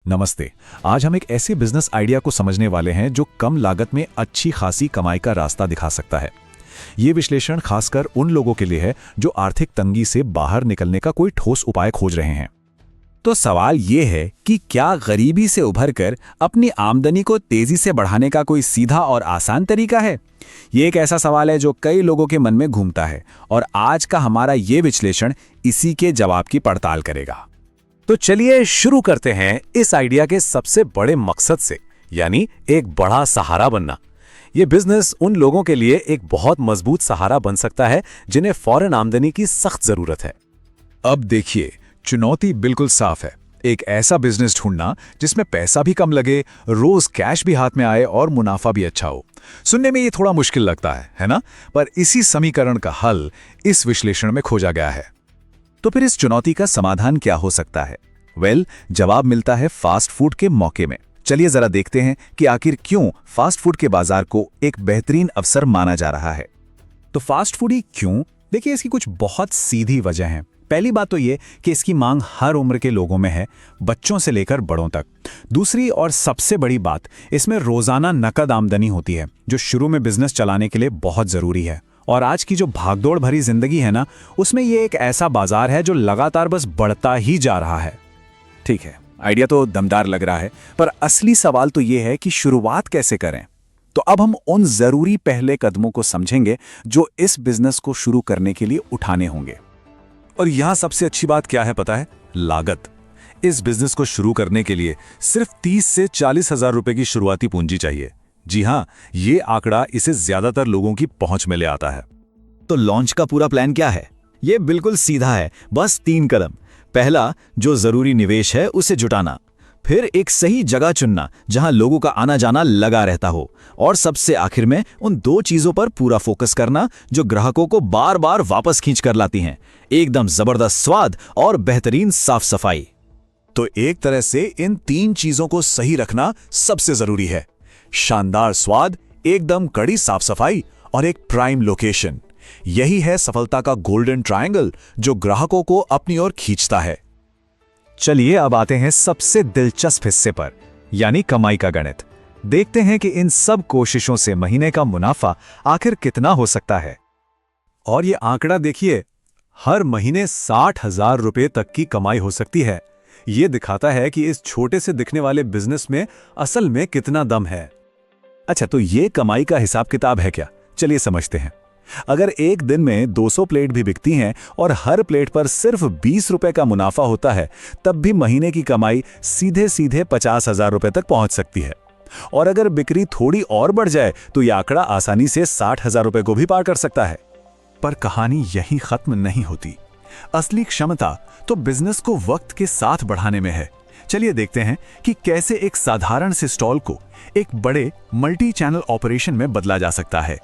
नमस्ते। आज हम एक ऐसे बिजनेस आइडिया को समझने वाले हैं जो कम लागत में अच्छी खासी कमाई का रास्ता दिखा सकता है। ये विश्लेषण खासकर उन लोगों के लिए है जो आर्थिक तंगी से बाहर निकलने का कोई ठोस उपाय खोज रहे हैं। तो सवाल ये है कि क्या गरीबी से उभरकर अपनी आमदनी को तेजी से बढ़ाने का कोई सीधा और आसान तरीका है? ये एक ऐसा सवाल है जो कई लोगों के मन में घूमता है और आज का हमारा ये विश्लेषण इसी के जवाब की पड़ताल करेगा। तो चलिए शुरू करते हैं इस आइडिया के सबसे बड़े मकसद से, यानी एक बड़ा सहारा बनना। ये बिजनेस उन लोगों के लिए एक बहुत मजबूत सहारा बन सकता है जिन्हें फौरन आमदनी की सख्त जरूरत है। अब देखिए, चुनौती बिल्कुल साफ है। एक ऐसा बिजनेस ढूंढना जिसमें पैसा भी कम लगे, रोज कैश भी हाथ में आए और मुनाफा भी अच्छा हो। सुनने में ये थोड़ा मुश्किल लगता है ना? पर इसी समीकरण का हल इस विश्लेषण में खोजा गया है। तो फिर इस चुनौती का समाधान क्या हो सकता है? जवाब मिलता है फास्ट फूड के मौके में। चलिए जरा देखते हैं कि आखिर क्यों फास्ट फूड के बाजार को एक बेहतरीन अवसर माना जा रहा है। तो फास्ट फूड ही क्यों? देखिए, इसकी कुछ बहुत सीधी वजह है। पहली बात तो ये कि इसकी मांग हर उम्र के लोगों में है, बच्चों से लेकर बड़ों तक। दूसरी और सबसे बड़ी बात, इसमें रोजाना नकद आमदनी होती है जो शुरू में बिजनेस चलाने के लिए बहुत जरूरी है। और आज की जो भागदौड़ भरी जिंदगी है ना, उसमें ये एक ऐसा बाजार है जो लगातार बस बढ़ता ही जा रहा है। ठीक है, आइडिया तो दमदार लग रहा है, पर असली सवाल तो ये है कि शुरुआत कैसे करें। तो अब हम उन जरूरी पहले कदमों को समझेंगे जो इस बिजनेस को शुरू करने के लिए उठाने होंगे। और यहां सबसे अच्छी बात क्या है पता है? लागत। इस बिजनेस को शुरू करने के लिए सिर्फ 30 से 40 हजार रुपए की शुरुआती पूंजी चाहिए। जी हां, ये आंकड़ा इसे ज्यादातर लोगों की पहुंच में ले आता है। तो लॉन्च का पूरा प्लान क्या है? ये बिल्कुल सीधा है, बस 3 कदम। पहला, जो जरूरी निवेश है उसे जुटाना। फिर एक सही जगह चुनना जहां लोगों का आना जाना लगा रहता हो। और सबसे आखिर में उन 2 चीजों पर पूरा फोकस करना जो ग्राहकों को बार बार वापस खींच कर लाती हैं। एकदम जबरदस्त स्वाद और बेहतरीन साफ सफाई। तो एक तरह से इन 3 चीजों को सही रखना सबसे जरूरी है। शानदार स्वाद, एकदम कड़ी साफ सफाई और एक प्राइम लोकेशन। यही है सफलता का गोल्डन ट्रायंगल जो ग्राहकों को अपनी ओर खींचता है। चलिए अब आते हैं सबसे दिलचस्प हिस्से पर, यानी कमाई का गणित। देखते हैं कि इन सब कोशिशों से महीने का मुनाफा आखिर कितना हो सकता है। और ये आंकड़ा देखिए, हर महीने 60,000 रुपए तक की कमाई हो सकती है। ये दिखाता है कि इस छोटे से दिखने वाले बिजनेस में असल में कितना दम है। अच्छा, तो ये कमाई का हिसाब किताब है क्या? चलिए समझते हैं। अगर एक दिन में 200 प्लेट भी बिकती हैं और हर प्लेट पर सिर्फ 20 रुपए का मुनाफा होता है, तब भी महीने की कमाई सीधे सीधे 50,000 रुपए तक पहुंच सकती है। और अगर बिक्री थोड़ी और बढ़ जाए तो यह आंकड़ा आसानी से 60,000 रुपए को भी पार कर सकता है। पर कहानी यहीं खत्म नहीं होती। असली क्षमता तो बिजनेस को वक्त के साथ बढ़ाने में है। चलिए देखते हैं कि कैसे एक साधारण से स्टॉल को एक बड़े मल्टी चैनल ऑपरेशन में बदला जा सकता है।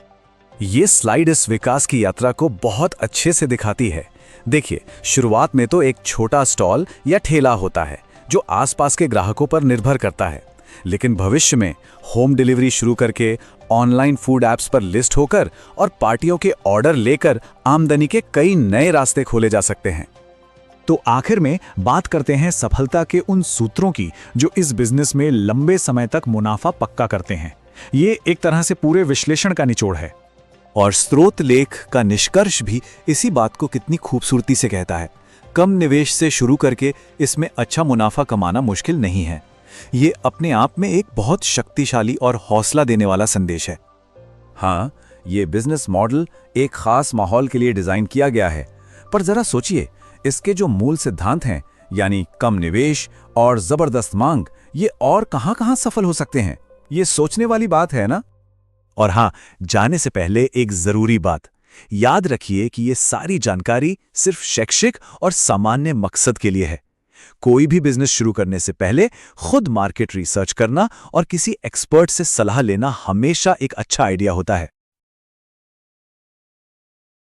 ये स्लाइड इस विकास की यात्रा को बहुत अच्छे से दिखाती है। देखिए, शुरुआत में तो एक छोटा स्टॉल या ठेला होता है जो आसपास के ग्राहकों पर निर्भर करता है, लेकिन भविष्य में होम डिलीवरी शुरू करके, ऑनलाइन फूड ऐप्स पर लिस्ट होकर और पार्टियों के ऑर्डर लेकर आमदनी के कई नए रास्ते खोले जा सकते हैं। तो आखिर में बात करते हैं सफलता के उन सूत्रों की जो इस बिजनेस में लंबे समय तक मुनाफा पक्का करते हैं। ये एक तरह से पूरे विश्लेषण का निचोड़ है। और स्रोत लेख का निष्कर्ष भी इसी बात को कितनी खूबसूरती से कहता है। कम निवेश से शुरू करके इसमें अच्छा मुनाफा कमाना मुश्किल नहीं है। ये अपने आप में एक बहुत शक्तिशाली और हौसला देने वाला संदेश है। हाँ, ये बिजनेस मॉडल एक खास माहौल के लिए डिजाइन किया गया है, पर जरा सोचिए, इसके जो मूल सिद्धांत हैं, यानी कम निवेश और जबरदस्त मांग, ये और कहां-कहां सफल हो सकते हैं? ये सोचने वाली बात है ना? और हाँ, जाने से पहले एक जरूरी बात याद रखिए कि ये सारी जानकारी सिर्फ शैक्षिक और सामान्य मकसद के लिए है। कोई भी बिजनेस शुरू करने से पहले खुद मार्केट रिसर्च करना और किसी एक्सपर्ट से सलाह लेना हमेशा एक अच्छा आइडिया होता है।